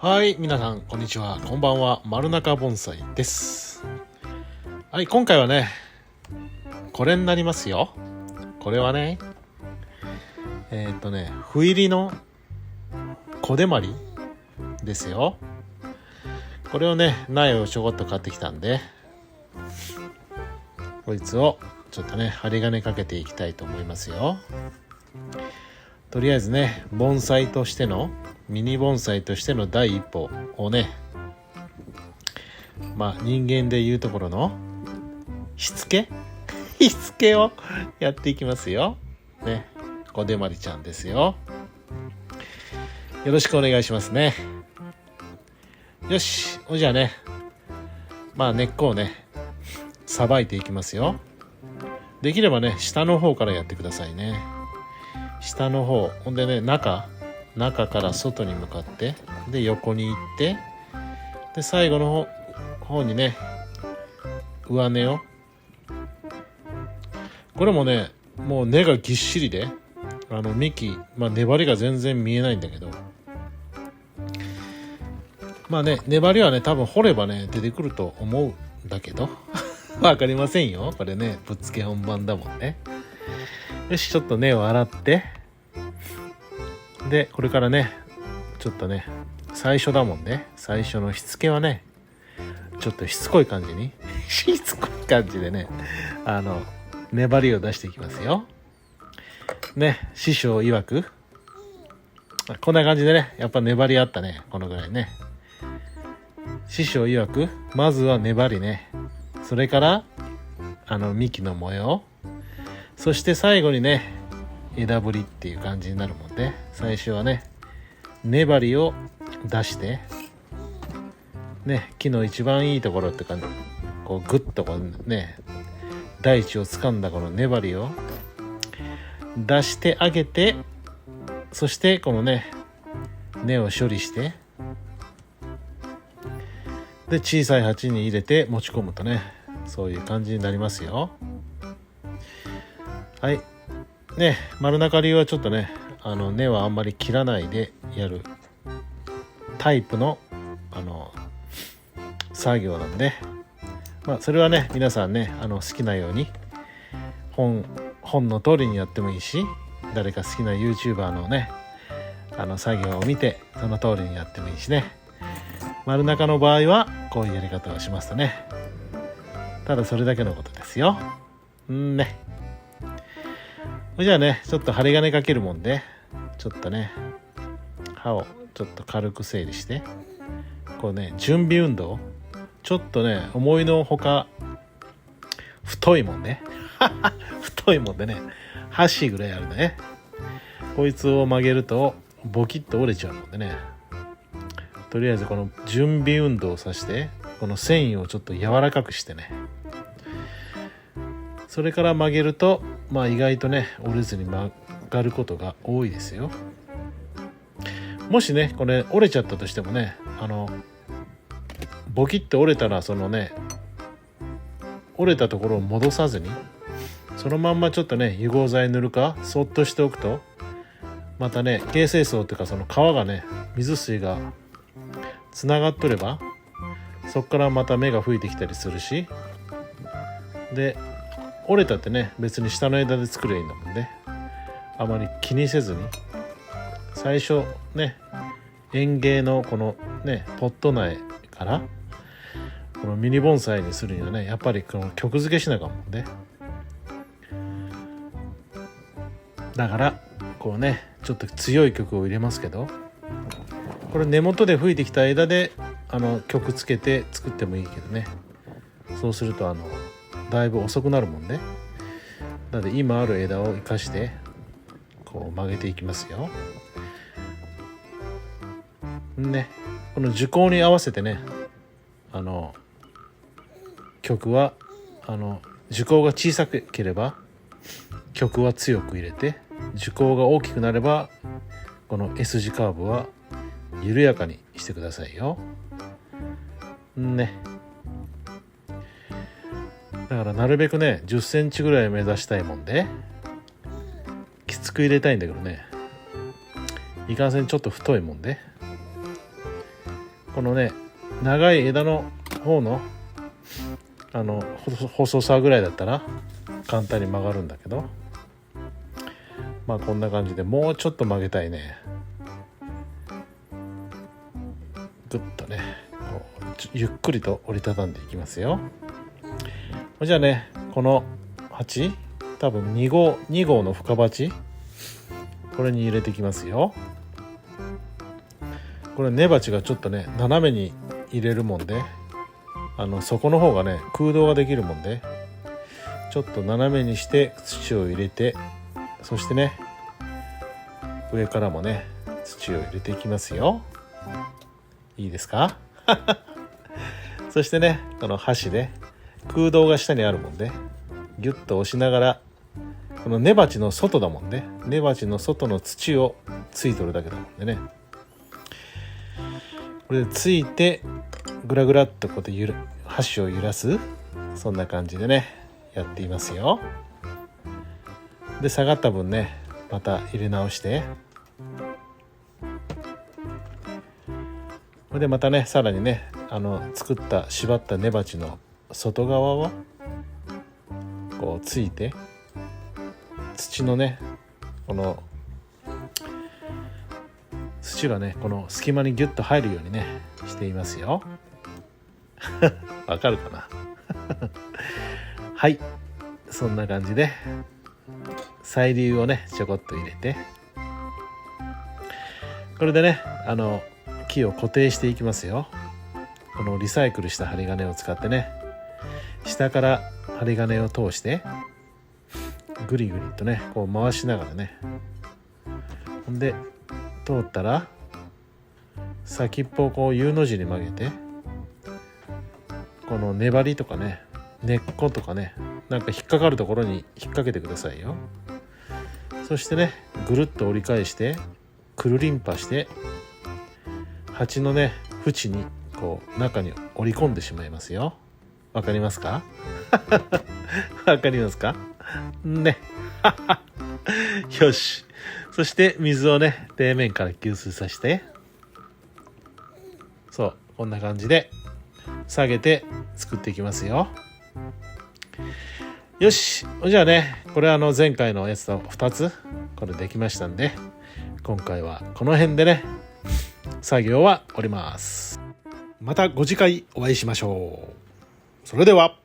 はい、皆さんこんにちは、こんばんは。丸中盆栽です。はい、今回はねこれになりますよ。これはね斑入りの小手まりですよ。これをね苗をちょこっと買ってきたんで、こいつをちょっとね針金かけていきたいと思いますよ。とりあえずね盆栽としてのミニ盆栽としての第一歩をね、人間でいうところのしつけをやっていきますよね。小手まりちゃんですよ。よろしくお願いしますね。よし、じゃあね根っこをねさばいていきますよ。できればね下の方からやってくださいね。下の方ほんでね、中から外に向かってで横に行ってで最後の方にね上根を、これもねもう根がぎっしりで幹、粘りが全然見えないんだけど、粘りはね多分掘ればね出てくると思うんだけどわかりませんよ、これねぶっつけ本番だもんね。よし、ちょっと根を洗ってでこれからねちょっとね最初だもんね、最初のしつけはねちょっとしつこい感じにしつこい感じでね粘りを出していきますよね。師匠曰くこんな感じでね、やっぱ粘りあったね、このぐらいね。師匠曰くまずは粘りね、それから幹の模様、そして最後にね枝ぶりっていう感じになるもんで、最初はね粘りを出してね、木の一番いいところって感じ、こうグッとこうね大地を掴んだこの粘りを出してあげて、そしてこのね根を処理してで小さい鉢に入れて持ち込むとねそういう感じになりますよ。はいね、丸中流はちょっとね根はあんまり切らないでやるタイプの作業なんで、それはね皆さんね好きなように本の通りにやってもいいし、誰か好きな YouTuber のね作業を見てその通りにやってもいいしね。丸中の場合はこういうやり方をしますとね、ただそれだけのことですよね。じゃあねちょっと針金かけるもんで、ちょっとね刃をちょっと軽く整理してこうね準備運動、ちょっとね思いのほか太いもんね太いもんでね箸ぐらいあるね。こいつを曲げるとボキッと折れちゃうもんでね、とりあえずこの準備運動をさしてこの繊維をちょっと柔らかくしてね、それから曲げると意外とね折れずに曲がることが多いですよ。もしねこれ折れちゃったとしてもねボキッと折れたらそのね折れたところを戻さずにそのまんまちょっとね油合剤塗るかそっとしておくと、またね形成層というかその皮がね水水がつながっとればそっからまた芽が吹いてきたりするし、で折れたってね別に下の枝で作ればいいんだもんね。あまり気にせずに最初ね園芸のこのねポット苗からこのミニ盆栽にするにはねやっぱりこの曲付けしなかもんね。だからこうねちょっと強い曲を入れますけど、これ根元で吹いてきた枝で曲つけて作ってもいいけどね、そうするとだいぶ遅くなるもんね。なので今ある枝を生かしてこう曲げていきますよね。この樹高に合わせてね曲は樹高が小さければ曲は強く入れて、樹高が大きくなればこの S 字カーブは緩やかにしてくださいよね。だからなるべくね10センチぐらい目指したいもんできつく入れたいんだけどね、いかんせんちょっと太いもんでこのね長い枝の方の細さぐらいだったら簡単に曲がるんだけど、まあこんな感じでもうちょっと曲げたいね。ぐっとねこうゆっくりと折りたたんでいきますよ。じゃあね、この鉢多分2号の深鉢、これに入れていきますよ。これ根鉢がちょっとね斜めに入れるもんで、底の方がね空洞ができるもんで、ちょっと斜めにして土を入れて、そしてね上からもね土を入れていきますよ。いいですかそしてねこの箸で空洞が下にあるもんでギュッと押しながら、この根鉢の外だもんね、根鉢の外の土をついとるだけだもんでね、これでついてグラグラっとこうやって箸を揺らす、そんな感じでねやっていますよ。で下がった分ねまた入れ直して、これでまたねさらにね作った縛った根鉢の外側はこうついて、土のねこの土がねこの隙間にギュッと入るようにねしていますよわかるかなはい、そんな感じで細粒をねちょこっと入れて、これでね木を固定していきますよ。このリサイクルした針金を使ってね、下から針金を通してぐりぐりとねこう回しながらね、ほんで通ったら先っぽをこう U の字に曲げて、この粘りとかね根っことかねなんか引っかかるところに引っ掛けてくださいよ。そしてねぐるっと折り返してくるりんぱして鉢のね縁にこう中に折り込んでしまいますよ。わかりますかわかりますかねよし、そして水をね底面から吸水させて、そうこんな感じで下げて作っていきますよ。よし、じゃあねこれ前回のやつと2つこれできましたんで、今回はこの辺でね作業は終わります。またご次回お会いしましょう。それでは。